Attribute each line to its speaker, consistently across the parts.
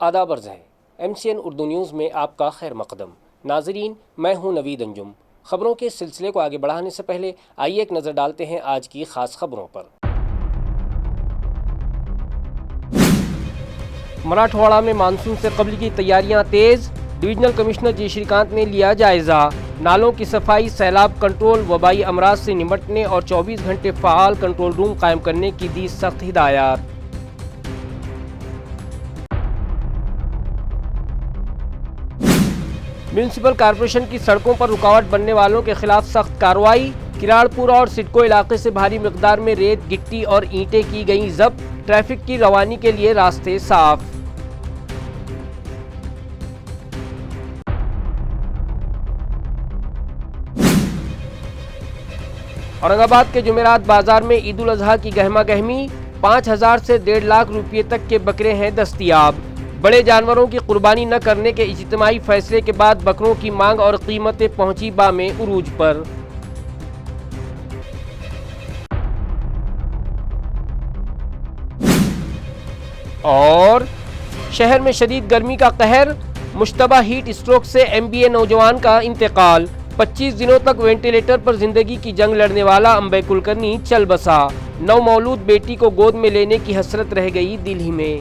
Speaker 1: آداب عرض ہے MCN اردو نیوز میں آپ کا خیر مقدم۔ ناظرین، میں ہوں نوید انجم۔ خبروں کے سلسلے کو آگے بڑھانے سے پہلے آئیے ایک نظر ڈالتے ہیں آج کی خاص خبروں پر۔ مراٹھواڑہ میں مانسون سے قبل کی تیاریاں تیز، ڈویژنل کمشنر جی شری کانت نے لیا جائزہ۔ نالوں کی صفائی، سیلاب کنٹرول، وبائی امراض سے نمٹنے اور 24 گھنٹے فعال کنٹرول روم قائم کرنے کی دی سخت ہدایات۔ میونسپل کارپوریشن کی سڑکوں پر رکاوٹ بننے والوں کے خلاف سخت کارروائی۔ کراڑ پورہ اور سڈکو علاقے سے بھاری مقدار میں ریت، گٹی اور اینٹیں کی گئیں ضبط، ٹریفک کی روانی کے لیے راستے صاف۔ اورنگ آباد کے جمعرات بازار میں عید الاضحیٰ کی گہما گہمی، 5,000 سے 1.5 لاکھ روپے تک کے بکرے ہیں دستیاب۔ بڑے جانوروں کی قربانی نہ کرنے کے اجتماعی فیصلے کے بعد بکروں کی مانگ اور قیمتیں پہنچی بام عروج پر۔ اور شہر میں شدید گرمی کا قہر، مشتبہ ہیٹ اسٹروک سے MBA نوجوان کا انتقال۔ 25 دنوں تک وینٹیلیٹر پر زندگی کی جنگ لڑنے والا امبے کلکرنی چل بسا۔ نو مولود بیٹی کو گود میں لینے کی حسرت رہ گئی دل ہی میں۔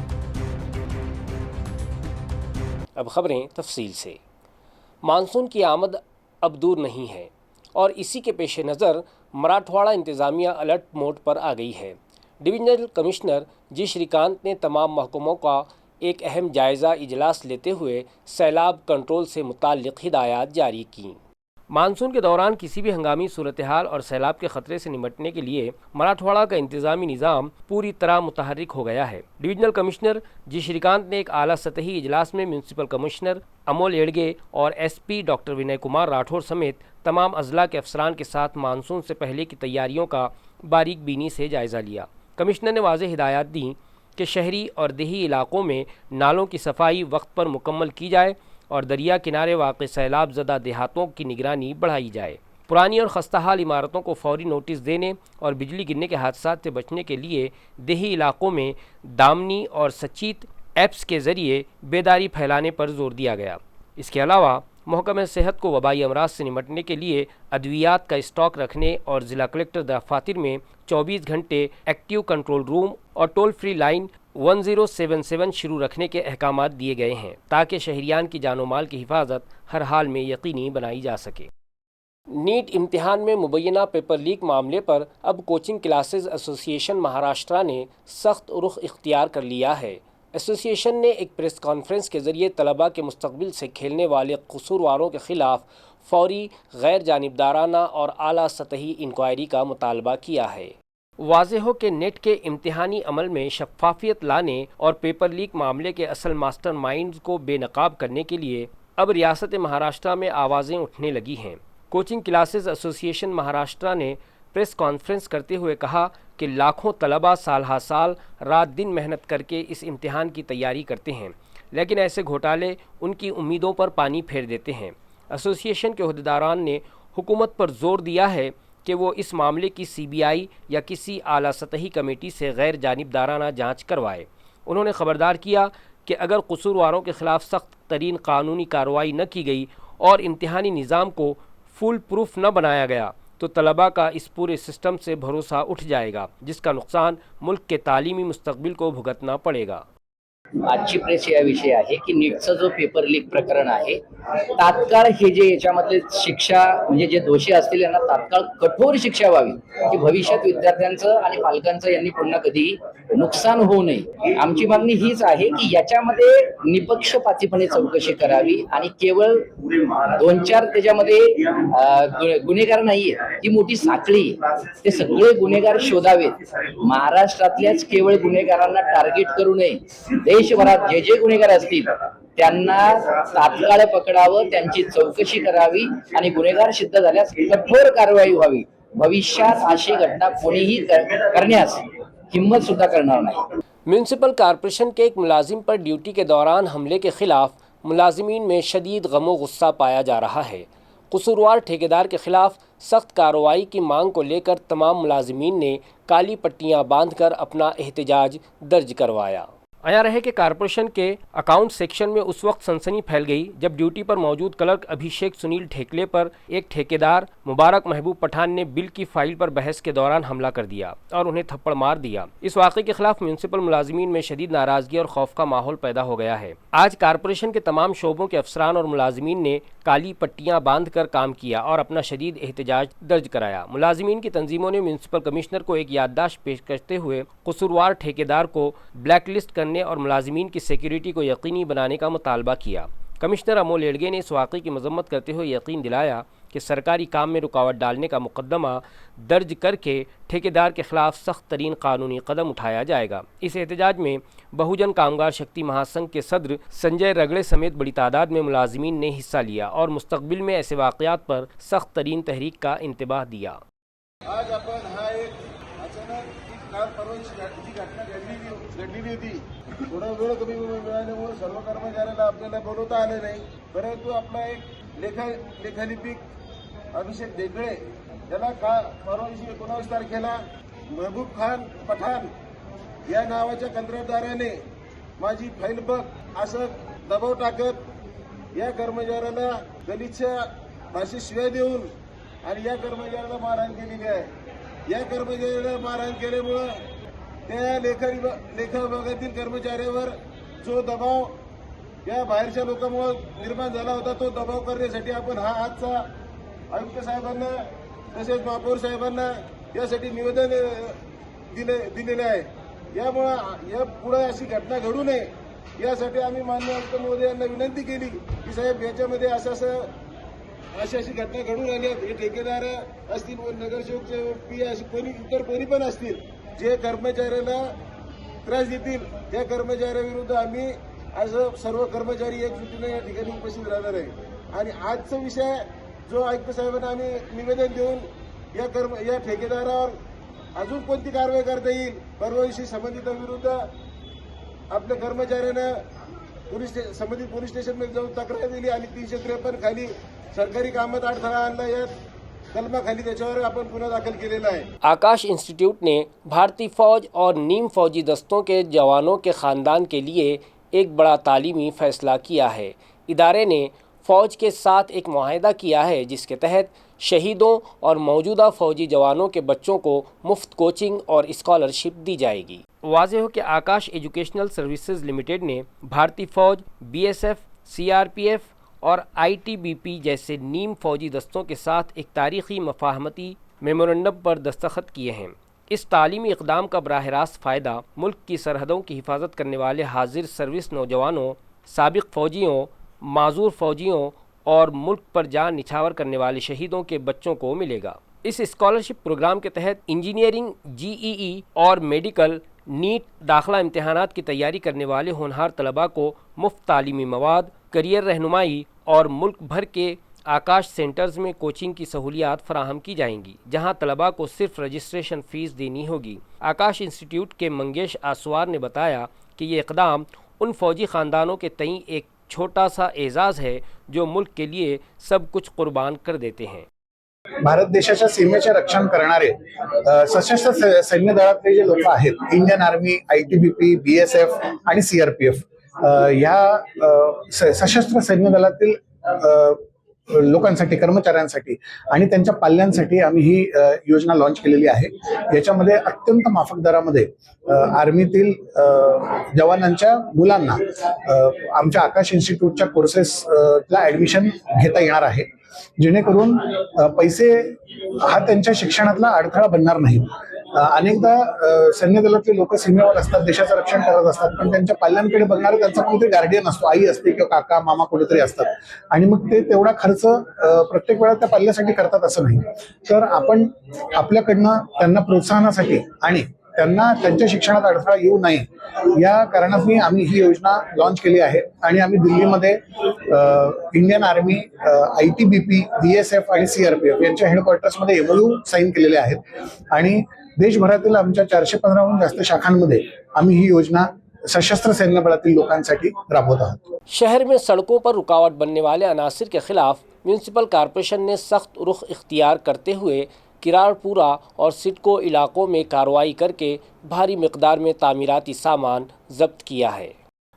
Speaker 1: اب خبریں تفصیل سے۔ مانسون کی آمد اب دور نہیں ہے اور اسی کے پیش نظر مراٹھواڑہ انتظامیہ الرٹ موڈ پر آ گئی ہے۔ ڈویژنل کمشنر جی شری کانت نے تمام محکموں کا ایک اہم جائزہ اجلاس لیتے ہوئے سیلاب کنٹرول سے متعلق ہدایات جاری کیں۔ مانسون کے دوران کسی بھی ہنگامی صورتحال اور سیلاب کے خطرے سے نمٹنے کے لیے مراٹھواڑہ کا انتظامی نظام پوری طرح متحرک ہو گیا ہے۔ ڈویژنل کمشنر جی شری کانت نے ایک اعلیٰ سطحی اجلاس میں میونسپل کمشنر امول ایڈگے اور SP ڈاکٹر ونے کمار راٹھور سمیت تمام اضلاع کے افسران کے ساتھ مانسون سے پہلے کی تیاریوں کا باریک بینی سے جائزہ لیا۔ کمشنر نے واضح ہدایات دیں کہ شہری اور دیہی علاقوں میں نالوں کی صفائی وقت پر مکمل کی جائے اور دریا کنارے واقع سیلاب زدہ دیہاتوں کی نگرانی بڑھائی جائے۔ پرانی اور خستہ حال عمارتوں کو فوری نوٹس دینے اور بجلی گرنے کے حادثات سے بچنے کے لیے دیہی علاقوں میں دامنی اور سچیت ایپس کے ذریعے بیداری پھیلانے پر زور دیا گیا۔ اس کے علاوہ محکمہ صحت کو وبائی امراض سے نمٹنے کے لیے ادویات کا اسٹاک رکھنے اور ضلع کلکٹر دفاتر میں 24 گھنٹے ایکٹیو کنٹرول روم اور ٹول فری لائن 1077 شروع رکھنے کے احکامات دیے گئے ہیں تاکہ شہریان کی جان و مال کی حفاظت ہر حال میں یقینی بنائی جا سکے۔ نیٹ امتحان میں مبینہ پیپر لیک معاملے پر اب کوچنگ کلاسز ایسوسی ایشن مہاراشٹرا نے سخت رخ اختیار کر لیا ہے۔ ایسوسی ایشن نے ایک پریس کانفرنس کے ذریعے طلباء کے مستقبل سے کھیلنے والے قصورواروں کے خلاف فوری، غیر جانبدارانہ اور اعلیٰ سطحی انکوائری کا مطالبہ کیا ہے۔ واضح ہو کہ نیٹ کے امتحانی عمل میں شفافیت لانے اور پیپر لیک معاملے کے اصل ماسٹر مائنڈز کو بے نقاب کرنے کے لیے اب ریاست مہاراشٹرا میں آوازیں اٹھنے لگی ہیں۔ کوچنگ کلاسز ایسوسی ایشن مہاراشٹرا نے پریس کانفرنس کرتے ہوئے کہا کہ لاکھوں طلباء سال ہر سال رات دن محنت کر کے اس امتحان کی تیاری کرتے ہیں، لیکن ایسے گھوٹالے ان کی امیدوں پر پانی پھیر دیتے ہیں۔ ایسوسی ایشن کے عہدیداران نے حکومت پر زور دیا ہے کہ وہ اس معاملے کی CBI یا کسی اعلیٰ سطحی کمیٹی سے غیر جانبدارانہ جانچ کروائے۔ انہوں نے خبردار کیا کہ اگر قصورواروں کے خلاف سخت ترین قانونی کارروائی نہ کی گئی اور امتحانی نظام کو فول پروف نہ بنایا گیا تو طلباء کا اس پورے سسٹم سے بھروسہ اٹھ جائے گا، جس کا نقصان ملک کے تعلیمی مستقبل کو بھگتنا پڑے गा।
Speaker 2: आजची प्रेस याविषयी आहे की नीटचं जो पेपर लीक प्रकरण आहे, तात्काळ हे जे याच्यामध्ये शिक्षा म्हणजे जे दोषी असतील यांना तात्काळ कठोर शिक्षा व्हावी की भविष्यात विद्यार्थ्यांचं आणि पालकांचं यांनी पुन्हा कधी नुकसान होऊ नये। आमची मागणी हीच आहे की याच्यामध्ये निपक्षपातीपणे चौकशी करावी आणि केवळ 2-4 त्याच्यामध्ये गुन्हेगार नाहीये, ती मोठी साखळी आहे, ते सगळे गुन्हेगार शोधावेत। महाराष्ट्रातल्याच केवळ गुन्हेगारांना टार्गेट करू नये, देशभरात जे जे गुन्हेगार असतील त्यांना तात्काळ पकडावं, त्यांची चौकशी करावी आणि गुन्हेगार सिद्ध झाल्यास कठोर कारवाई व्हावी। भविष्यात अशी घटना कोणीही करण्यास हिम्मत सुद्धा करणार नाही।
Speaker 1: म्यूनसिपल कॉरपोरेशन के एक मुलाजिम पर ड्यूटी के दौरान हमले के खिलाफ मुलाजिमीन में शदीद गमो गुस्सा पाया जा रहा है। कसूरवार ठेकेदार के खिलाफ सख्त कार्रवाई की मांग को लेकर तमाम मुलाजिमीन ने काली पट्टियां बांधकर अपना एहतजाज दर्ज करवाया। आया रहे कि कारपोरेशन के अकाउंट सेक्शन में उस वक्त सनसनी फैल गई जब ड्यूटी पर मौजूद क्लर्क अभिषेक सुनील ठेकले पर एक ठेकेदार मुबारक महबूब पठान ने बिल की फाइल पर बहस के दौरान हमला कर दिया और उन्हें थप्पड़ मार दिया। इस वाक़े के खिलाफ म्यूनसिपल मुलाजिमीन में शदीद नाराजगी और खौफ का माहौल पैदा हो गया है। आज कारपोरेशन के तमाम शोबों के अफसरान और मुलाजिमीन ने काली पट्टियां बांध कर काम किया और अपना शदीद एहतजाज दर्ज कराया। मुलाजिमीन की तंजीमों ने म्यूनसिपल कमिश्नर को एक याददाश्त पेश करते हुए कसूरवार ठेकेदार को ब्लैक लिस्ट करने और मुलाजिमीन की सिक्योरिटी को यकीनी बनाने का मुतालबा किया। कमिश्नर अमोल एडगे ने इस वाक़े की मजम्मत करते हुए यकीन दिलाया कि सरकारी काम में रुकावट डालने का मुकदमा दर्ज करके ठेकेदार के खिलाफ सख्त तरीन कानूनी कदम उठाया जाएगा। इस एहतजाज में बहुजन कामगार शक्ति महासंघ के सदर संजय रगड़े समेत बड़ी तादाद में मुलाजिमीन ने हिस्सा लिया और मुस्तकबिल में ऐसे वाक़यात पर सख्त तरीन तहरीक का इंतबाह दिया।
Speaker 3: आज आपण हा एक अचानक काल परवाची घटना घडलेली होती। थोडा वेळ कमी मिळाल्यामुळे सर्व कर्मचाऱ्यांना आपल्याला बोलवता आले नाही, परंतु आपला एक लेखालिपिक अभिषेक देगळे याला परवाची 19 तारखेला महबूब खान पठाण या नावाच्या कंत्राटदाराने माझी फाईल बघ असं दबाव टाकत या कर्मचाऱ्याला गलिच्छ भाषेत शिव्या देऊन आणि या कर्मचाऱ्याला मारहाण केलेली आहे। या कर्मचाऱ्याला मारहाण केल्यामुळे त्या लेखा विभागातील कर्मचाऱ्यावर जो दबाव या बाहेरच्या लोकांमुळे निर्माण झाला होता तो दबाव करण्यासाठी आपण हा आजचा आयुक्त साहेबांना तसेच महापौर साहेबांना यासाठी निवेदन दिलेले आहे। यामुळे या पुढे अशी घटना घडू नये यासाठी आम्ही माननीय आयुक्त महोदय यांना विनंती केली की साहेब याच्यामध्ये अशी घटना घडून आली आहे। हे ठेकेदार असतील व नगरसेवक अशी इतर कोणी पण असतील जे कर्मचाऱ्याला त्रास देतील त्या कर्मचाऱ्याविरुद्ध आम्ही आज सर्व कर्मचारी एकजुटीने या ठिकाणी उपस्थित राहणार आहे। आणि आजचा विषय जो आयुक्त साहेबांना आम्ही निवेदन देऊन या ठेकेदारावर अजून कोणती कारवाई करता येईल परवाशी संबंधितांविरुद्ध आपल्या कर्मचाऱ्यानं संबंधित पोलीस स्टेशनमध्ये जाऊन तक्रार दिली आणि 353 खाली सरकारी कामात अडथळा आणला या कलमाखाली त्याच्यावर आपण गुन्हा दाखल केलेला है।
Speaker 1: आकाश इंस्टीट्यूट ने भारतीय फौज और नीम फौजी दस्तों के जवानों के ख़ानदान के लिए एक बड़ा तालीमी फ़ैसला किया है। इदारे ने फ़ौज के साथ एक मुआहदा किया है जिसके तहत शहीदों और मौजूदा फ़ौजी जवानों के बच्चों को मुफ्त कोचिंग और स्कॉलरशिप दी जाएगी। वाज़ेह हो कि आकाश एजुकेशनल सर्विसेज लिमिटेड ने भारतीय फ़ौज, BSF, CRPF और ITBP जैसे नीम फौजी दस्तों के साथ एक तारीख़ी मफाहमती मेमोरेंडम पर दस्तखत किए हैं। इस तालीमी इक़दाम का बराह रास्त फ़ायदा मुल्क की सरहदों की हिफाजत करने वाले हाजिर सर्विस नौजवानों, साबिक़ फ़ौजियों, माजूर फ़ौजियों और मुल्क पर जान निछावर करने वाले शहीदों के बच्चों को मिलेगा। इस स्कॉलरशिप प्रोग्राम के तहत इंजीनियरिंग, GEE और मेडिकल, नीट दाखिला इम्तहानात की तैयारी करने वाले होनहार तलबा को मुफ्त तालीमी मवाद, करियर रहनुमाई और मुल्क भर के आकाश सेंटर्स में कोचिंग की सहूलियात फराहम की जाएंगी, जहां तलबा को सिर्फ रजिस्ट्रेशन फ़ीस देनी होगी। आकाश इंस्टीट्यूट के मंगेश आसवार ने बताया कि ये इक़दाम उन फ़ौजी ख़ानदानों के तई एक छोटा सा एजाज़ है जो मुल्क के लिए सब कुछ कुर्बान कर देते हैं।
Speaker 4: भारत देशाच्या सीमेचे रक्षण करणारे सशस्त्र सैन्य दलातले जे लोक आहेत, इंडियन आर्मी, ITBP, BSF आणि CRPF ह्या सशस्त्र सैन्य दलातील लोकांसाठी, कर्मचाऱ्यांसाठी आणि त्यांच्या पाल्यांसाठी आम्ही ही योजना लॉन्च केलेली आहे। याच्यामध्ये अत्यंत माफक दरामध्ये आर्मीतील जवानांच्या मुलांना आमच्या आकाश इन्स्टिट्यूटच्या कोर्सेसला ऍडमिशन घेता येणार आहे, जेणेकरून पैसे हा त्यांच्या शिक्षणातला अडथळा बनणार नाही। अनेकदा सैन्य दलातले लोक सीमेवर असतात, देशाचं रक्षण करत असतात, पण त्यांच्या पाल्यांकडे बघणारा त्यांचा कोणीतरी गार्डियन असतो, आई असते किंवा काका मामा कोणीतरी असतात आणि मग ते तेवढा खर्च प्रत्येक वेळा त्या पाल्यासाठी करतात असं नाही। तर आपण आपल्याकडनं त्यांना प्रोत्साहनासाठी आणि त्यांना त्यांच्या शिक्षणात अडथळा येऊ नये या कारणाने आम्ही ही योजना लॉन्च केली आहे आणि आम्ही दिल्लीमध्ये इंडियन आर्मी, ITBP, BSF आणि CRPF यांच्या हेडक्वार्टर्समध्ये MOU साईन केलेले आहेत आणि देशभरातील आमच्या 415हून जास्त शाखांमध्ये आम्ही ही योजना सशस्त्र सैन्य बलातील लोकांसाठी राबवत आहोत।
Speaker 1: शहर में सड़कों पर रुकावट बनने वाले अनासिर के खिलाफ म्यूनसिपल कॉरपोरेशन ने सख्त रुख इख्तियार करते हुए किराड़पुरा और सिडको इलाकों में कार्रवाई करके भारी मिकदार में तामीराती सामान जब्त किया है।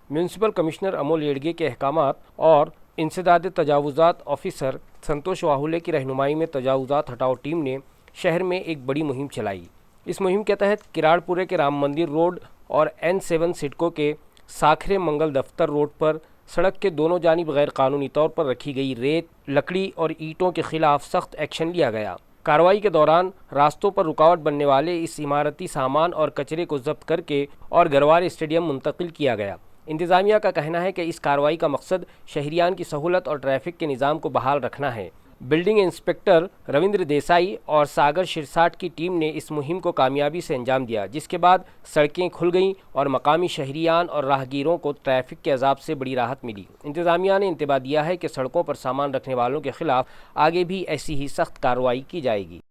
Speaker 1: म्यूनसिपल कमिश्नर अमोल येड़गे के अहकामात और इंसदाद तजावुज़ात ऑफिसर संतोष वाहुले की रहनुमाई में तजावुज़ात हटाओ टीम ने शहर में एक बड़ी मुहिम चलाई। इस मुहिम के तहत किराड़पुरे के राम मंदिर रोड और N7 सिडको के साखरे मंगल दफ्तर रोड पर सड़क के दोनों जानिब गैर कानूनी तौर पर रखी गई रेत, लकड़ी और ईंटों के खिलाफ सख्त एक्शन लिया गया। कार्रवाई के दौरान रास्तों पर रुकावट बनने वाले इस इमारती सामान और कचरे को जब्त करके और गरवार स्टेडियम मुंतकिल किया गया। इंतज़ामिया का कहना है कि इस कार्रवाई का मकसद शहरियान की सहूलत और ट्रैफिक के निज़ाम को बहाल रखना है। बिल्डिंग इंस्पेक्टर रविंद्र देसाई और सागर शिरसाट की टीम ने इस मुहिम को कामयाबी से अंजाम दिया, जिसके बाद सड़कें खुल गईं और मकामी शहरियान और राहगीरों को ट्रैफिक के अजाब से बड़ी राहत मिली। इंतज़ामिया ने इंतबाह दिया है कि सड़कों पर सामान रखने वालों के खिलाफ आगे भी ऐसी ही सख्त कार्रवाई की जाएगी।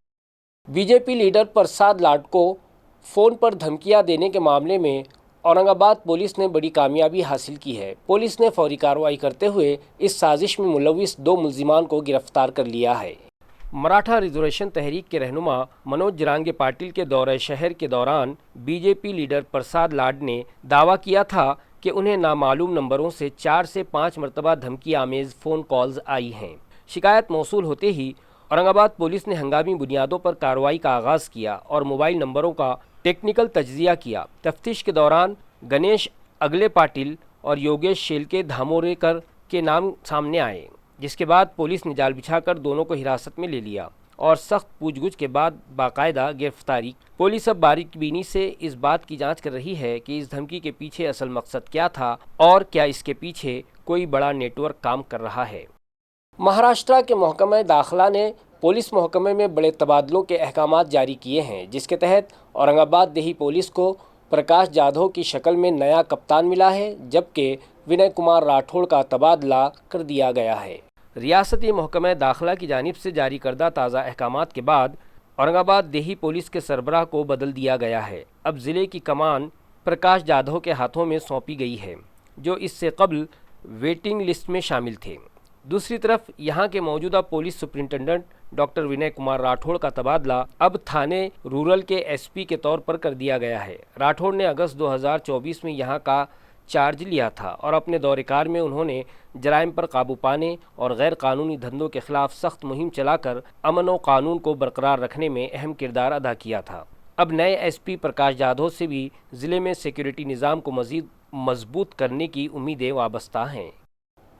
Speaker 1: बीजेपी लीडर प्रसाद लाड को फ़ोन पर धमकियां देने के मामले में औरंगाबाद पुलिस ने बड़ी कामयाबी हासिल की है। पुलिस ने फौरी कार्रवाई करते हुए इस साजिश में मुलविस 2 मुल्जिमान को गिरफ्तार कर लिया है। मराठा रिजर्वेशन तहरीक के रहनुमा मनोज जरांगे पाटिल के दौरे शहर के दौरान बीजेपी लीडर प्रसाद लाड ने दावा किया था कि उन्हें नामालूम नंबरों से 4 से 5 मरतबा धमकी आमेज फ़ोन कॉल्स आई हैं। शिकायत मौसूल होते ही औरंगाबाद पुलिस ने हंगामी बुनियादों पर कार्रवाई का आगाज़ किया और मोबाइल नंबरों का टेक्निकल तज्जिया किया। तफ्तीश के दौरान गणेश अगले पाटिल और योगेश शेलके धामोरेकर के नाम सामने आए, जिसके बाद पुलिस ने जाल बिछाकर दोनों को हिरासत में ले लिया और सख्त पूछगछ के बाद बाकायदा गिरफ्तारी। पुलिस अब बारीकबीनी से इस बात की जांच कर रही है कि इस धमकी के पीछे असल मकसद क्या था और क्या इसके पीछे कोई बड़ा नेटवर्क काम कर रहा है। महाराष्ट्र के महकमा दाखिला ने पुलिस महकमे में बड़े तबादलों के अहकामात जारी किए हैं, जिसके तहत औरंगाबाद देही पुलिस को प्रकाश जाधव की शक्ल में नया कप्तान मिला है, जबकि विनय कुमार राठौड़ का तबादला कर दिया गया है। रियासती महकमा दाखिला की जानिब से जारी करदा ताज़ा अहकामात के बाद औरंगाबाद देही पुलिस के सरबराह को बदल दिया गया है। अब ज़िले की कमान प्रकाश जाधव के हाथों में सौंपी गई है, जो इससे कबल वेटिंग लिस्ट में शामिल थे। दूसरी तरफ यहां के मौजूदा police superintendent doctor Vinay Kumar Rathore का तबादला अब थाने रूरल के एसपी के तौर पर कर दिया गया है। राठौड़ ने अगस्त 2024 में यहां का चार्ज लिया था और अपने दौरेकार में उन्होंने जराइम पर काबू पाने और गैर कानूनी धंधों के खिलाफ सख्त मुहिम चलाकर अमन व कानून को बरकरार रखने में अहम किरदार अदा किया था। अब नए एसपी प्रकाश जाधव से भी ज़िले में सिक्योरिटी निज़ाम को मज़ीद मजबूत करने की उम्मीदें वाबस्ता हैं।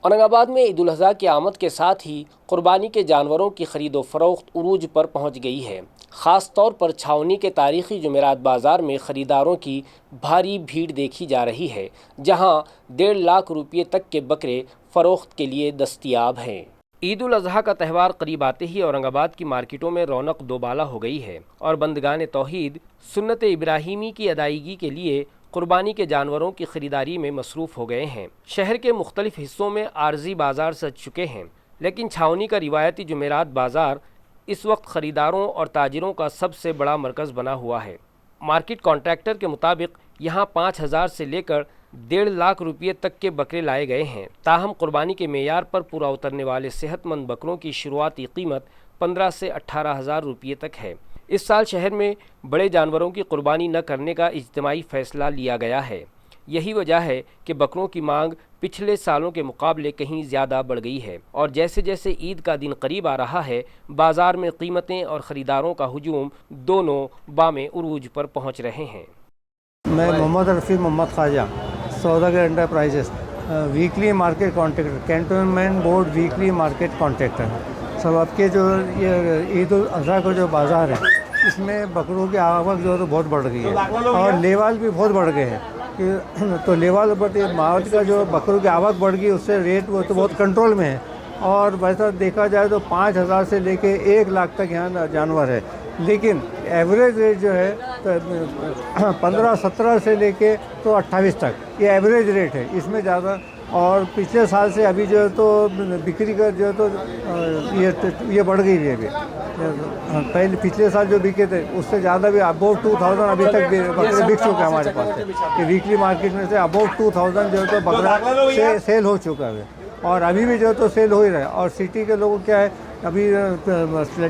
Speaker 1: औरंगाबाद में ईद उल अज़हा की आमद के साथ ही कुर्बानी के जानवरों की खरीदो फरोख्त उरूज पर पहुंच गई है। ख़ास तौर पर छावनी के तारीखी जुमेरात बाज़ार में ख़रीदारों की भारी भीड़ देखी जा रही है, जहां 1.5 लाख रुपये तक के बकरे फ़रोख्त के लिए दस्तयाब हैं। ईद उल अज़हा का त्यौहार करीब आते ही औरंगाबाद की मार्केटों में रौनक दोबाला हो गई है और बंदगान तौहीद सुन्नत इब्राहिमी की अदायगी के लिए कुर्बानी के जानवरों की ख़रीदारी में मसरूफ़ हो गए हैं। शहर के मुख्तलिफ़ हिस्सों में आर्जी बाज़ार सज चुके हैं, लेकिन छावनी का रिवायती जुमेरात बाज़ार इस वक्त ख़रीदारों और ताजिरों का सबसे बड़ा मरकज़ बना हुआ है। मार्केट कॉन्ट्रैक्टर के मुताबिक यहाँ 5,000 से लेकर 1.5 लाख रुपये तक के बकरे लाए गए हैं। ताहम कुर्बानी के मेयार पर पूरा उतरने वाले सेहतमंद बकरों की शुरुआती कीमत 15 से 18,000 रुपये तक है। इस साल शहर में बड़े जानवरों की कुर्बानी न करने का इज्तिमाई फ़ैसला लिया गया है। यही वजह है कि बकरों की मांग पिछले सालों के मुकाबले कहीं ज़्यादा बढ़ गई है और जैसे जैसे ईद का दिन करीब आ रहा है, बाज़ार में कीमतें और ख़रीदारों का हुजूम दोनों बामे उरूज पर पहुंच रहे हैं।
Speaker 5: मैं मोहम्मद रफ़ी मोहम्मद ख्वाजा, सौदागर enterprises, weekly market contractor, cantonment board weekly market contractor. सब आपके जो ये ईद उल अज़हा का जो बाज़ार है, इसमें बकरों की आवक जो है तो बहुत बढ़ गई है और लेवाल भी बहुत बढ़ गए हैं कि तो लेवाल पर मावत का जो बकरों की आवक बढ़ गई, उससे रेट वो तो बहुत कंट्रोल में है। और वैसा देखा जाए तो 5,000 से लेके 1 लाख तक यहाँ जानवर है, लेकिन एवरेज रेट जो है तो 15-17 से लेके तो 28 तक ये एवरेज रेट है, इसमें ज़्यादा। और पिछले साल से अभी जो है तो बिक्री का जो है तो ये बढ़ गई है। अभी पहले पिछले साल जो बिके थे उससे ज़्यादा भी अबव 2,000 अभी तक बकरे बिक चुके हैं हमारे पास। ये वीकली मार्केट में से अबव 2,000 जो है तो बकरा सेल हो चुका है। और अभी भी जो है तो सेल हो ही रहा है। और सिटी के लोगों क्या है, अभी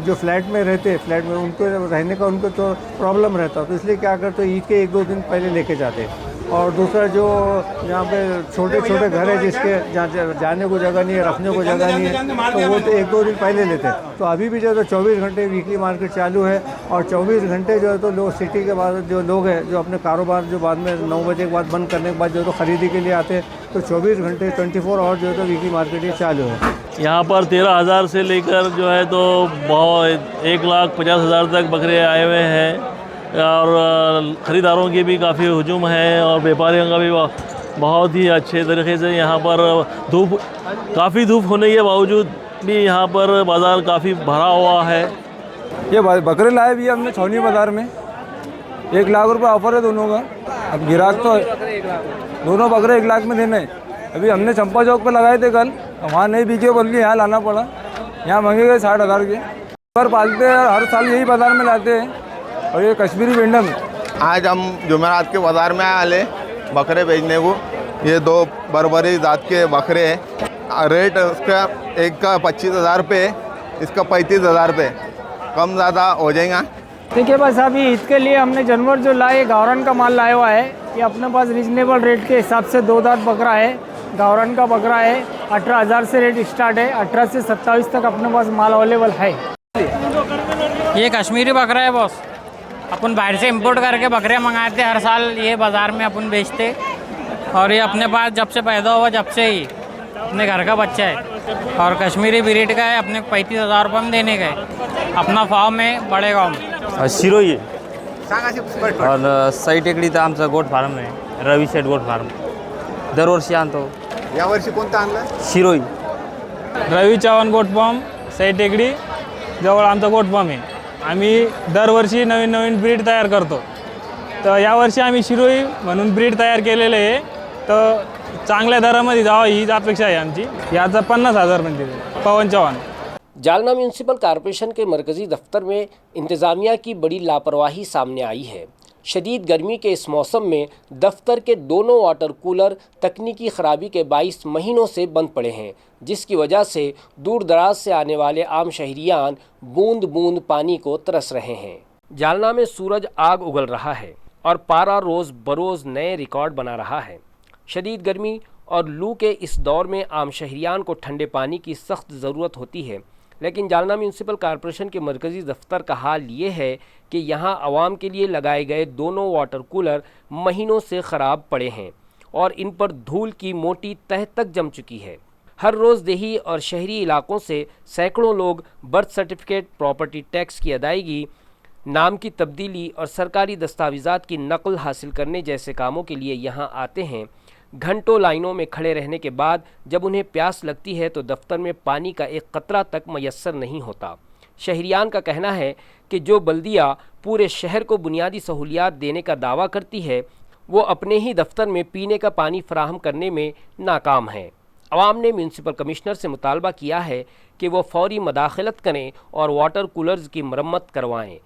Speaker 5: जो फ्लैट में रहते हैं, फ्लैट में उनको रहने का उनको तो प्रॉब्लम रहता, तो इसलिए क्या करते ईद के 1-2 दिन पहले लेके जाते हैं। और दूसरा जो यहाँ पे छोटे छोटे घर है जिसके जहाँ जाने को जगह नहीं है, रखने को जगह नहीं है, तो वो तो 1-2 दिन पहले लेते हैं। तो अभी भी जो है तो 24 घंटे वीकली मार्केट चालू है। और 24 घंटे जो है तो लोग सिटी के बाद जो लोग हैं जो अपने कारोबार जो बाद में 9 बजे के बाद बंद करने के बाद जो है तो ख़रीदी के लिए आते हैं, तो 24 घंटे 24 आवर जो है तो वीकली मार्केट ये चालू है।
Speaker 6: यहाँ पर 13,000 से लेकर जो है तो बहुत 1,50,000 तक बकरे आए हुए हैं। और ख़रीदारों की भी काफ़ी हुजूम है और व्यापारियों का भी बहुत ही अच्छे तरीके से यहाँ पर काफ़ी धूप होने के बावजूद भी यहाँ पर बाज़ार काफ़ी भरा हुआ है।
Speaker 7: ये बकरे लाए भी हमने छौनी बाज़ार में, 1 लाख रुपए ऑफर है दोनों का। अब गिराक तो दोनों बकरे 1 लाख में देने हैं। अभी हमने चंपा चौक पे लगाए थे कल, वहाँ नहीं बिके बल्कि यहाँ लाना पड़ा। यहाँ महंगे गए 60,000 के। पर पालते हैं, हर साल यही बाज़ार में लाते हैं। और ये कश्मीरी मेंढक
Speaker 8: आज हम जुमेरात के बाज़ार में आए बकरे बेचने को। ये 2 बरबरी जात के बकरे हैं। रेट उसका एक का 25,000 रुपये, इसका 35,000 रुपये, कम ज़्यादा हो जाएगा।
Speaker 9: देखिए बस अभी ईद के लिए हमने जानवर जो लाए गावरान का माल लाया हुआ है। ये अपने पास रीजनेबल रेट के हिसाब से 2 दांत बकरा है, गावरान का बकरा है। 18,000 से रेट स्टार्ट है, 18 से 27 तक अपने पास माल अवेलेबल है।
Speaker 10: ये कश्मीरी बकरा है बॉस, अपन बाहर से इंपोर्ट करके बकरियां मंगाते हर साल, ये बाज़ार में अपन बेचते। और ये अपने पास जब से पैदा हुआ जब से ही अपने घर का बच्चा है। और कश्मीरी ब्रीड का है, अपने 35,000 रुपये में देने का है, अपना फार्म में बड़े गाँव में।
Speaker 11: शिरोई और सई टेकडी तर आमचा गोट फार्म आहे, रवी शेठ गोट फार्म। दरवर्षी आणतो।
Speaker 8: यावर्षी कोणता आणला?
Speaker 11: शिरोई।
Speaker 12: रवी चव्हाण गोट फार्म, सई टेकडी जवळ आमचा गोट फार्म आहे। आम्ही दरवर्षी नवीन नवीन ब्रीड तयार करतो। तर यावर्षी आम्ही शिरोई म्हणून ब्रीड तयार केलेले आहे, तर चांगल्या दरामध्ये जावं हीच अपेक्षा आहे आमची। याचा 50,000 म्हणजे पवन चव्हाण।
Speaker 1: जालना म्यूनसिपल कॉरपोरेशन के मरकज़ी दफ्तर में इंतज़ामिया की बड़ी लापरवाही सामने आई है। शदीद गर्मी के इस मौसम में दफ्तर के दोनों वाटर कूलर तकनीकी ख़राबी के बाइस महीनों से बंद पड़े हैं, जिसकी वजह से दूर दराज से आने वाले आम शहरियान बूंद बूंद पानी को तरस रहे हैं। जालना में सूरज आग उगल रहा है और पारा रोज़ बरोज़ नए रिकॉर्ड बना रहा है। शदीद गर्मी और लू के इस दौर में आम शहरियान को ठंडे पानी की सख्त ज़रूरत होती है, लेकिन जालना म्यूनसिपल कॉरपोरेशन के मरकज़ी दफ्तर का हाल ये है कि यहाँ आवाम के लिए लगाए गए दोनों वाटर कूलर महीनों से ख़राब पड़े हैं और इन पर धूल की मोटी तह तक जम चुकी है। हर रोज़ देही और शहरी इलाकों से सैकड़ों लोग बर्थ सर्टिफिकेट, प्रॉपर्टी टैक्स की अदायगी, नाम की तब्दीली और सरकारी दस्तावेज़ात की नकल हासिल करने जैसे कामों के लिए यहाँ आते हैं। घंटों लाइनों में खड़े रहने के बाद जब उन्हें प्यास लगती है तो दफ्तर में पानी का एक कतरा तक मयस्सर नहीं होता। शहरियान का कहना है कि जो बल्दिया पूरे शहर को बुनियादी सहूलियात देने का दावा करती है, वो अपने ही दफ्तर में पीने का पानी फराहम करने में नाकाम है। अवाम ने म्यूनसिपल कमिश्नर से मुतालबा किया है कि वो फौरी मदाखलत करें और वाटर कूलर्स की मरम्मत करवाएं।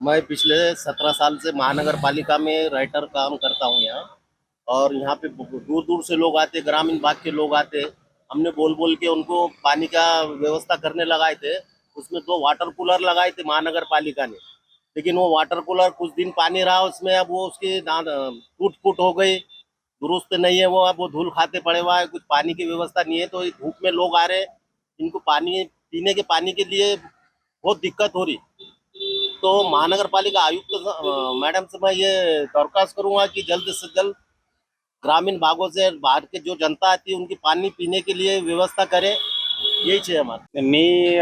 Speaker 13: मैं पिछले 17 साल से महानगर पालिका में राइटर काम करता हूँ यहाँ, और यहाँ पे दूर दूर से लोग आते, ग्रामीण भाग के लोग आते। हमने बोल के उनको पानी का व्यवस्था करने लगाए थे। उसमें 2 वाटर कूलर लगाए थे महानगर पालिका ने, लेकिन वो वाटर कूलर कुछ दिन पानी रहा उसमें, अब वो उसके टूट फूट हो गई, दुरुस्त नहीं है वो, अब वो धूल खाते पड़े हुआ है, कुछ पानी की व्यवस्था नहीं है। तो धूप में लोग आ रहे, इनको पानी पीने के पानी के लिए बहुत दिक्कत हो रही। तो महानगर पालिका आयुक्त मैडम से मैं ये दरख्वास्त करूँगा कि जल्द से जल्द ग्रामीण भागों से बाहर के जो जनता आती है उनकी पाणी पिण्याची लिए व्यवस्था करे, यहीच आहे आम्हाला।
Speaker 7: मी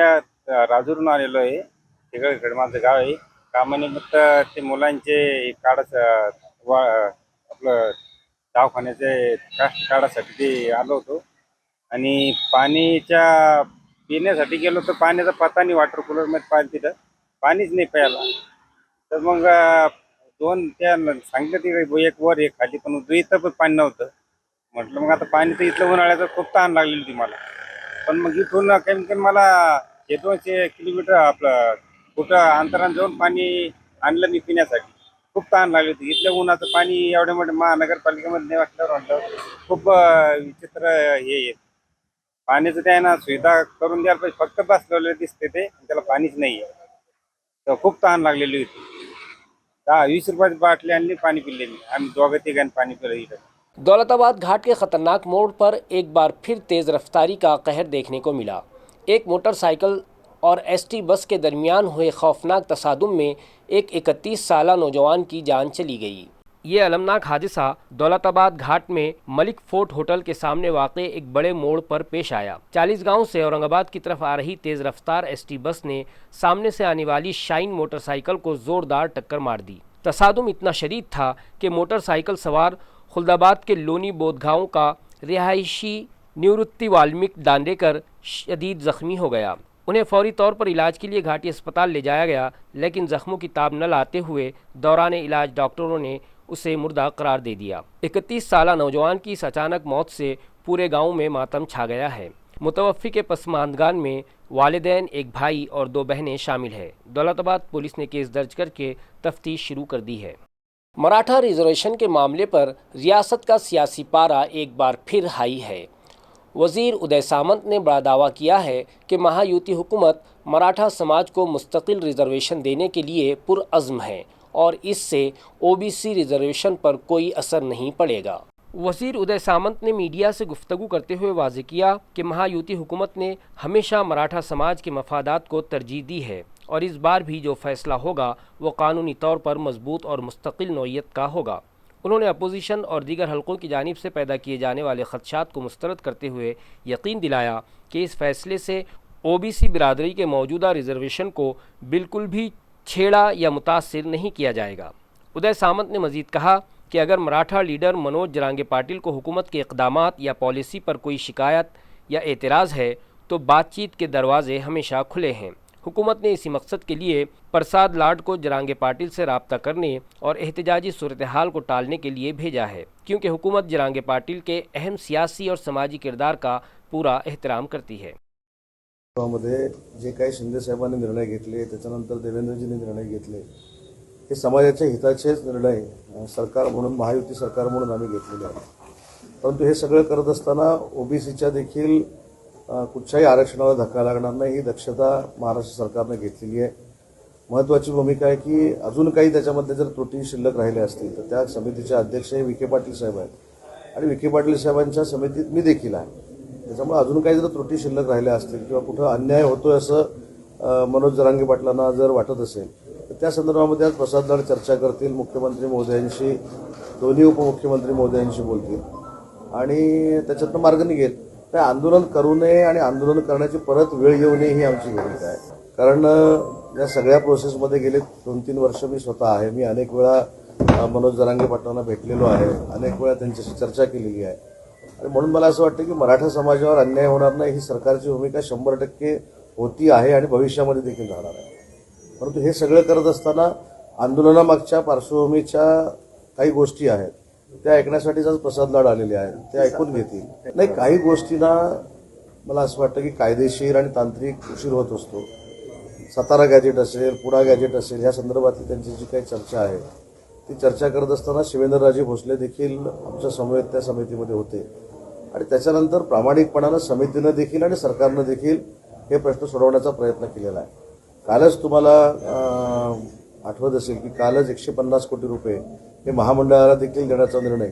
Speaker 7: राजूरून आलेलो आहे, तिकडे माझं गाव आहे। कामानिमित्त ते मुलांचे आपलं दवाखान्याचे कास्ट काढासाठी ते आलो होतो आणि पाणीच्या पिण्यासाठी गेलो तर पाण्याचा पत्ता नाही, वॉटर कूलर मध्ये पाणी तिथं पाणीच नाही प्यायला। तर मग 2 त्या सांगितलं तिकडे, एक वर एक खाली, पण इथं पण पाणी नव्हतं। म्हटलं मग आता पाणी तर इथलं उन्हाळ्याचं खूप ताण लागलेली होती मला, पण मग इथून कमी मला 200 किलोमीटर आपलं कुठं अंतराने जाऊन पाणी आणलं मी पिण्यासाठी। खूप ताण लागली होती. इथल्या उन्हाचं पाणी एवढ्या मोठ्या महानगरपालिकेमध्ये वाटल्यावर म्हटलं खूप विचित्र हे आहे. पाण्याचं त्या ना सुविधा करून द्यायला पाहिजे. फक्त बसलेले दिसते ते, त्याला पाणीच नाही आहे. तर खूप ताण लागलेली होती. 10-20 रुपयाची बाटली आणली, पाणी पिलेली. आम्ही दोघं तिघांनी पाणी पिलं इथं.
Speaker 1: दौलताबाद घाट के खतरनाक मोड़ पर एक बार फिर तेज रफ्तारी का कहर देखने को मिला। एक मोटरसाइकिल और एसटी बस के दरमियान हुए खौफनाक तसादुम में एक 31 साला नौजवान की जान चली गई। ये अलमनाक हादसा दौलताबाद घाट में मलिक फोर्ट होटल के सामने वाक़े एक बड़े मोड़ पर पेश आया। 40 गांव से औरंगाबाद की तरफ आ रही तेज़ रफ्तार एसटी बस ने सामने से आने वाली शाइन मोटरसाइकिल को ज़ोरदार टक्कर मार दी। तसादुम इतना शदीद था कि मोटरसाइकिल सवार खुलदाबाद के लोनी बोधगांव का रिहायशी निवृत्ति वाल्मीक दांडेकर शदीद ज़ख्मी हो गया। उन्हें फौरी तौर पर इलाज के लिए घाटी अस्पताल ले जाया गया, लेकिन ज़ख्मों की ताब न लाते हुए दौरान इलाज डॉक्टरों ने उसे मुर्दा करार दे दिया। 31 साला नौजवान की इस अचानक मौत से पूरे गांव में मातम छा गया है। मुतवफ़्फ़ी के पसमानदगान में वालिदैन, एक भाई और 2 बहनें शामिल है। दौलताबाद पुलिस ने केस दर्ज करके तफ्तीश शुरू कर दी है। मराठा रिजर्वेशन के मामले पर रियासत का सियासी पारा एक बार फिर हाई है। वज़ीर उदय सामंत ने बड़ा दावा किया है कि महायुति हुकूमत मराठा समाज को मुस्तकिल रिजर्वेशन देने के लिए पुरअज़्म है और इससे ओबीसी रिजर्वेशन पर कोई असर नहीं पड़ेगा। वज़ीर उदय सामंत ने मीडिया से गुफ्तगू करते हुए वाज़ेह किया कि महायुति हुकूमत ने हमेशा मराठा समाज के मफादात को तरजीह दी है और इस बार भी जो फ़ैसला होगा वो कानूनी तौर पर मजबूत और मुस्तकिल नौइयत का होगा। उन्होंने अपोजिशन और दीगर हलकों की जानिब से पैदा किए जाने वाले ख़दशात को मुस्तरद करते हुए यकीन दिलाया कि इस फ़ैसले से ओबीसी बिरादरी के मौजूदा रिजर्वेशन को बिल्कुल भी छेड़ा या मुतासिर नहीं किया जाएगा। उदय सामंत ने मज़ीद कहा कि अगर मराठा लीडर मनोज जरांगे पाटिल को हुकूमत के इक़दामात या पॉलिसी पर कोई शिकायत या एतराज़ है तो बातचीत के दरवाज़े हमेशा खुले हैं। हुकूमत ने इसी मकसद के लिए प्रसाद लाड को जरांगे पाटिल से रब्ता करने और एहतजाजी सूरत हाल को टालने के लिए भेजा है, क्योंकि हुकूमत जरांगे पाटिल के अहम सियासी और समाजी किरदार का पूरा एहतराम करती है।
Speaker 14: मध्ये जे काही शिंदे साहेबांनी निर्णय घेतले, त्याच्यानंतर देवेंद्रजींनी निर्णय घेतले, हे समाजाच्या हिताचेच निर्णय सरकार म्हणून, महायुती सरकार म्हणून आम्ही घेतलेले आहेत। परंतु हे सगळं करत असताना ओबीसीच्या देखील कुठच्याही आरक्षणाला धक्का लागणार नाही ही दक्षता महाराष्ट्र सरकारने घेतलेली आहे। महत्त्वाची भूमिका आहे की अजून काही त्याच्यामध्ये जर त्रुटी शिल्लक राहिल्या असतील तर त्या समितीचे अध्यक्ष हे विखे पाटील साहेब आहेत आणि विखे पाटील साहेबांच्या समितीत मी देखील आहे। त्याच्यामुळे अजून काही जर त्रुटी शिल्लक राहिल्या असतील किंवा कुठं अन्याय होतोय असं मनोज जरांगे पाटलांना जर वाटत असेल तर त्या संदर्भामध्ये आज प्रसाद लाड चर्चा करतील, मुख्यमंत्री महोदयांशी, दोन्ही उपमुख्यमंत्री महोदयांशी बोलतील आणि त्याच्यातनं मार्ग निघेल। ते आंदोलन करू नये आणि आंदोलन करण्याची परत वेळ येऊ नये ही आमची भूमिका आहे। कारण या सगळ्या प्रोसेसमध्ये गेले 2-3 वर्ष मी स्वतः आहे। मी अनेक वेळा मनोज जरांगे पाटलांना भेटलेलो आहे, अनेक वेळा त्यांच्याशी चर्चा केलेली आहे आणि म्हणून मला असं वाटतं की मराठा समाजावर अन्याय होणार नाही ही सरकारची भूमिका 100% होती आहे आणि भविष्यामध्ये देखील राहणार आहे। परंतु हे सगळं करत असताना आंदोलनामागच्या पार्श्वभूमीच्या काही गोष्टी आहेत त्या ऐकण्यासाठीच आज प्रसाद लाड आलेले आहेत, ते ऐकून घेतील। नाही, काही गोष्टींना मला असं वाटतं की कायदेशीर आणि तांत्रिक उशीर होत असतो। सातारा गॅजेट असेल, पुणा गॅजेट असेल, या संदर्भातली त्यांची जी काही चर्चा आहे ती चर्चा करत असताना शिवेंद्रराजे भोसले देखील आमच्या समवेत त्या समितीमध्ये होते आणि त्याच्यानंतर प्रामाणिकपणानं समितीनं देखील आणि सरकारनं देखील हे प्रश्न सोडवण्याचा प्रयत्न केलेला आहे। कालच तुम्हाला आठवत असेल की कालच 150 कोटी रुपये हे महामंडळाला देखील देण्याचा निर्णय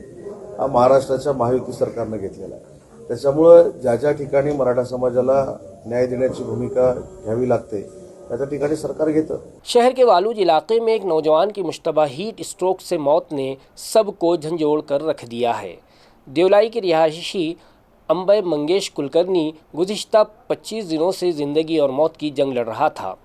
Speaker 14: हा महाराष्ट्राच्या महायुती सरकारनं घेतलेला आहे। त्याच्यामुळं ज्या ज्या ठिकाणी मराठा समाजाला न्याय देण्याची भूमिका घ्यावी लागते त्या ठिकाणी सरकार घेतं।
Speaker 1: शहर के वालूज इलाके में एक नौजवान की मुश्तबा हीट स्ट्रोक से मौत ने सबको झंझोड़ कर रख दिया है। देवलाई के रिहायशी अंबे मंगेश कुलकर्णी गुज़िश्ता 25 दिनों से ज़िंदगी और मौत की जंग लड़ रहा था,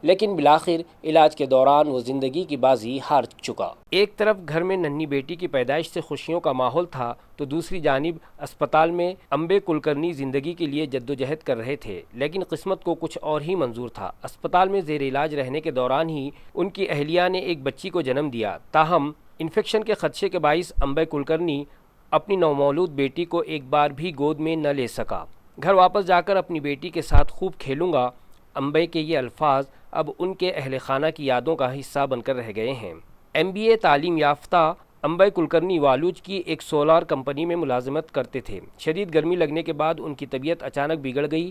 Speaker 1: लेकिन बिलाखिर इलाज के दौरान वो ज़िंदगी की बाजी हार चुका। एक तरफ घर में नन्ही बेटी की पैदाइश से खुशियों का माहौल था तो दूसरी जानिब अस्पताल में अंबे कुलकर्णी ज़िंदगी के लिए जद्दोजहद कर रहे थे, लेकिन किस्मत को कुछ और ही मंजूर था। अस्पताल में ज़ेर इलाज रहने के दौरान ही उनकी अहलिया ने एक बच्ची को जन्म दिया। ताहम इन्फेक्शन के खदशे के बाइस अंबे कुलकर्णी अपनी नवमौलूद बेटी को एक बार भी गोद में न ले सका। घर वापस जाकर अपनी बेटी के साथ खूब खेलूँगा, अंबे के ये अल्फाज अब उनके अहल खाना की यादों का हिस्सा बनकर रह गए हैं। MBA تعلیم یافتہ انبے کلکرنی والوج کی ایک سولار کمپنی میں ملازمت کرتے تھے۔ شدید گرمی لگنے کے بعد ان کی طبیعت اچانک بگڑ گئی۔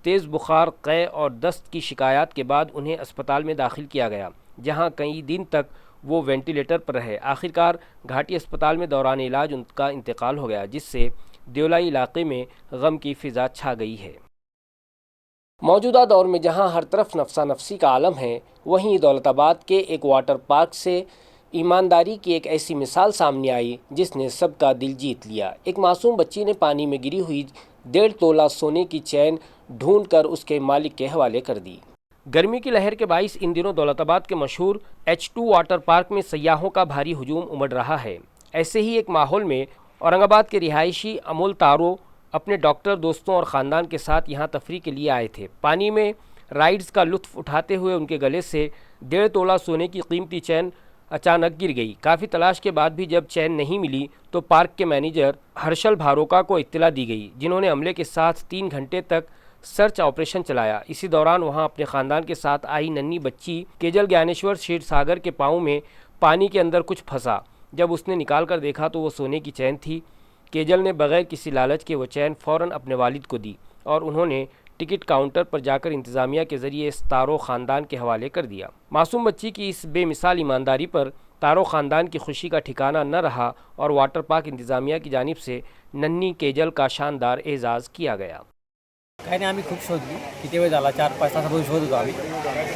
Speaker 1: تیز بخار، قے اور دست کی شکایات کے بعد انہیں اسپتال میں داخل کیا گیا، جہاں کئی دن تک وہ وینٹیلیٹر پر رہے۔ آخرکار گھاٹی اسپتال میں دوران علاج ان کا انتقال ہو گیا، جس سے دیولائی علاقے میں غم کی فضا چھا گئی ہے۔ موجودہ دور میں جہاں ہر طرف نفسا نفسی کا عالم ہے، وہیں دولت آباد کے ایک واٹر پارک سے ایمانداری کی ایک ایسی مثال سامنے آئی جس نے سب کا دل جیت لیا۔ ایک معصوم بچی نے پانی میں گری ہوئی 1.5 تولہ سونے کی چین ڈھونڈ کر اس کے مالک کے حوالے کر دی۔ گرمی کی لہر کے باعث ان دنوں دولت آباد کے مشہور H2 واٹر پارک میں سیاحوں کا بھاری ہجوم امڑ رہا ہے۔ ایسے ہی ایک ماحول میں اورنگ آباد کے رہائشی امول تارو اپنے ڈاکٹر دوستوں اور خاندان کے ساتھ یہاں تفریح کے لیے آئے تھے۔ پانی میں رائڈز کا لطف اٹھاتے ہوئے ان کے گلے سے 1.5 تولہ سونے کی قیمتی چین اچانک گر گئی۔ کافی تلاش کے بعد بھی جب چین نہیں ملی تو پارک کے مینیجر ہرشل بھاروکا کو اطلاع دی گئی، جنہوں نے عملے کے ساتھ 3 گھنٹے تک سرچ آپریشن چلایا۔ اسی دوران وہاں اپنے خاندان کے ساتھ آئی ننھی بچی کیجل گیانیشور شیر ساگر کے پاؤں میں پانی کے اندر کچھ پھنسا۔ جب اس نے نکال کر دیکھا تو وہ سونے کی چین تھی۔ کیجل نے بغیر کسی لالچ کے وہ چین فوراً اپنے والد کو دی اور انہوں نے ٹکٹ کاؤنٹر پر جا کر انتظامیہ کے ذریعے اس تارو خاندان کے حوالے کر دیا۔ معصوم بچی کی اس بے مثال ایمانداری پر تارو خاندان کی خوشی کا ٹھکانہ نہ رہا اور واٹر پارک انتظامیہ کی جانب سے ننھی کیجل کا شاندار اعزاز کیا گیا۔
Speaker 15: काही नाही, आम्ही खूप शोधली. किती वेळ झाला, 4-5 तासापासून शोध होतो आम्ही.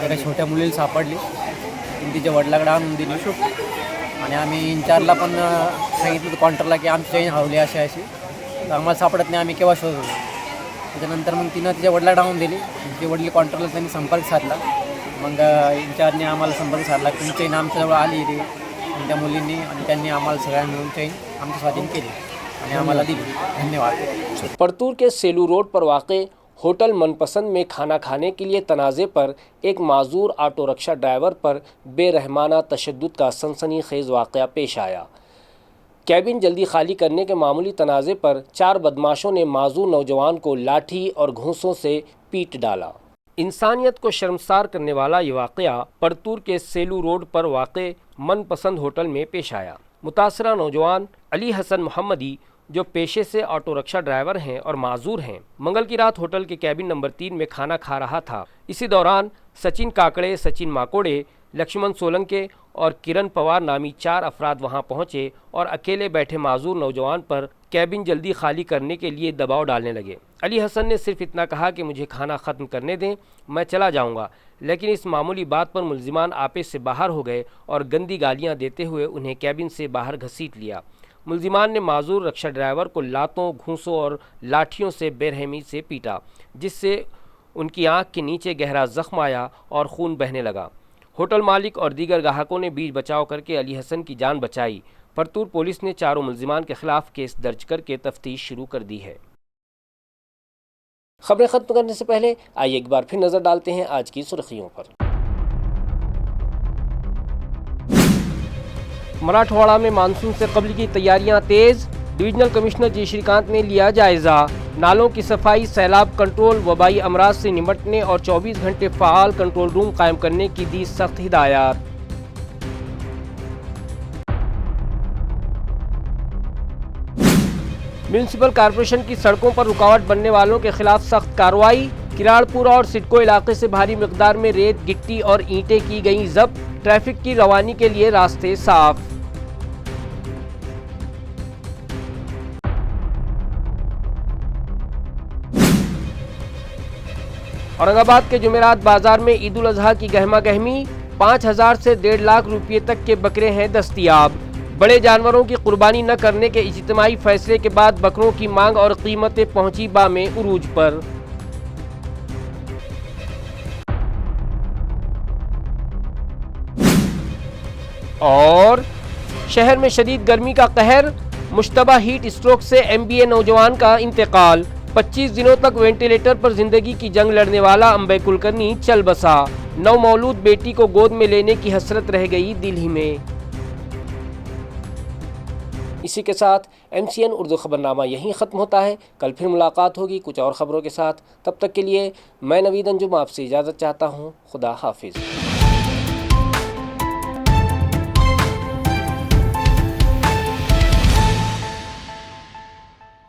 Speaker 15: एका छोट्या मुलीला सापडली, तिने तिच्या वडिलाकडे आणून दिली आणि आम्ही इन्चार्जला पण सांगितलं कॉन्ट्रॅक्टला की आमची चेन हरवली अशी अशी, तर आम्हाला सापडत नाही, आम्ही केव्हा शोधतो. त्याच्यानंतर मग तिनं तिच्या वडिलाकडे आणून दिली. तिचे वडील कॉन्ट्रॅक्टला त्यांनी संपर्क साधला. मग इन्चार्जने आम्हाला संपर्क साधला की चेन आमच्याजवळ आली रे, आणि त्या मुलींनी आणि त्यांनी आम्हाला सगळ्यांना मिळून चेन आमच्या स्वाधीन केली आणि आम्हाला दिली. धन्यवाद।
Speaker 1: پرتور کے سیلو روڈ پر واقع ہوٹل من پسند میں کھانا کھانے کے لیے تنازع پر ایک معذور آٹو رکشہ ڈرائیور پر بے رحمانہ تشدد کا سنسنی خیز واقعہ پیش آیا۔ کیبن جلدی خالی کرنے کے معمولی تنازع پر 4 بدماشوں نے معذور نوجوان کو لاٹھی اور گھونسوں سے پیٹ ڈالا۔ انسانیت کو شرمسار کرنے والا یہ واقعہ پرتور کے سیلو روڈ پر واقع من پسند ہوٹل میں پیش آیا۔ متاثرہ نوجوان علی حسن محمدی جو پیشے سے آٹو رکشہ ڈرائیور ہیں اور معذور ہیں، منگل کی رات ہوٹل کے کیبن نمبر 3 میں کھانا کھا رہا تھا۔ اسی دوران سچن کاکڑے، سچن ماکوڑے، لکشمن سولنکے اور کرن پوار نامی 4 افراد وہاں پہنچے اور اکیلے بیٹھے معذور نوجوان پر کیبن جلدی خالی کرنے کے لیے دباؤ ڈالنے لگے۔ علی حسن نے صرف اتنا کہا کہ مجھے کھانا ختم کرنے دیں، میں چلا جاؤں گا، لیکن اس معمولی بات پر ملزمان آپے سے باہر ہو گئے اور گندی گالیاں دیتے ہوئے انہیں کیبن سے باہر گھسیٹ لیا۔ ملزمان نے معذور رکشہ ڈرائیور کو لاتوں، گھونسوں اور لاٹھیوں سے بے رحمی سے پیٹا، جس سے ان کی آنکھ کے نیچے گہرا زخم آیا اور خون بہنے لگا۔ ہوٹل مالک اور دیگر گاہکوں نے بیچ بچاؤ کر کے علی حسن کی جان بچائی۔ پرتور پولیس نے 4 ملزمان کے خلاف کیس درج کر کے تفتیش شروع کر دی ہے۔ خبریں ختم کرنے سے پہلے آئیے ایک بار پھر نظر ڈالتے ہیں آج کی سرخیوں پر۔ مراٹھواڑہ میں مانسون سے قبل کی تیاریاں تیز، ڈویژنل کمشنر جی شری کانت نے لیا جائزہ۔ نالوں کی صفائی، سیلاب کنٹرول، وبائی امراض سے نمٹنے اور 24 گھنٹے فعال کنٹرول روم قائم کرنے کی دی سخت ہدایات۔ میونسپل کارپوریشن کی سڑکوں پر رکاوٹ بننے والوں کے خلاف سخت کارروائی۔ کراڑپورہ اور سڈکو علاقے سے بھاری مقدار میں ریت، گٹی اور اینٹیں کی گئیں ضبط، ٹریفک کی روانی کے لیے راستے صاف۔ اورنگ آباد کے جمعرات بازار میں عید الاضحیٰ کی گہما گہمی، 5,000 سے 1.5 لاکھ روپے تک کے بکرے ہیں دستیاب۔ بڑے جانوروں کی قربانی نہ کرنے کے اجتماعی فیصلے کے بعد بکروں کی مانگ اور قیمتیں پہنچی بام عروج پر۔ اور شہر میں شدید گرمی کا قہر، مشتبہ ہیٹ اسٹروک سے MBA نوجوان کا انتقال۔ 25 دنوں تک وینٹیلیٹر پر زندگی کی جنگ لڑنے والا انبے کلکرنی چل بسا۔ نو مولود بیٹی کو گود میں لینے کی حسرت رہ گئی دل ہی میں۔ اسی کے ساتھ MCN اردو خبرنامہ یہیں ختم ہوتا ہے۔ کل پھر ملاقات ہوگی کچھ اور خبروں کے ساتھ۔ تب تک کے لیے میں نوید انجم آپ سے اجازت چاہتا ہوں۔ خدا حافظ۔